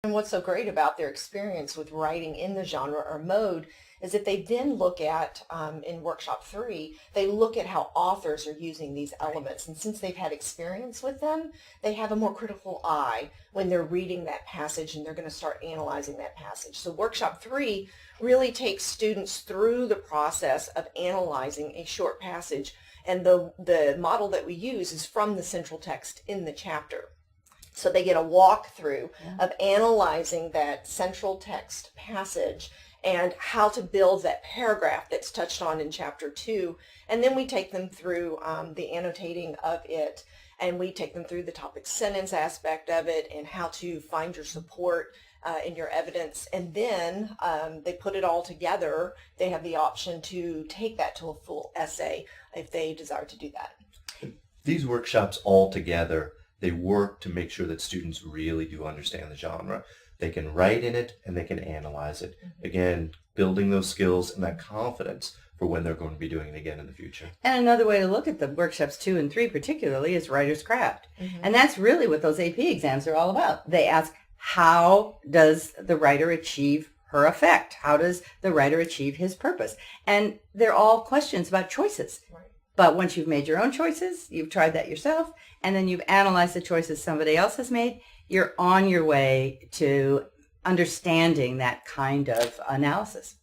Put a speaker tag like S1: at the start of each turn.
S1: And what's so great about their experience with writing in the genre or mode is that they then look at, in workshop 3, they look at how authors are using these elements. And since they've had experience with them, they have a more critical eye when they're reading that passage, and they're going to start analyzing that passage. So workshop 3 really takes students through the process of analyzing a short passage. And the model that we use is from the central text in the chapter. So they get a walkthrough of analyzing that central text passage and how to build that paragraph that's touched on in chapter 2. And then we take them through the annotating of it, and we take them through the topic sentence aspect of it and how to find your support in your evidence. And then they put it all together. They have the option to take that to a full essay if they desire to do that.
S2: These workshops all together, they work to make sure that students really do understand the genre. They can write in it and they can analyze it. Again, building those skills and that confidence for when they're going to be doing it again in the future.
S3: And another way to look at the workshops 2 and 3 particularly is writer's craft. And that's really what those AP exams are all about. They ask, how does the writer achieve her effect? How does the writer achieve his purpose? And they're all questions about choices.
S1: Right.
S3: But once you've made your own choices, you've tried that yourself, and then you've analyzed the choices somebody else has made, you're on your way to understanding that kind of analysis.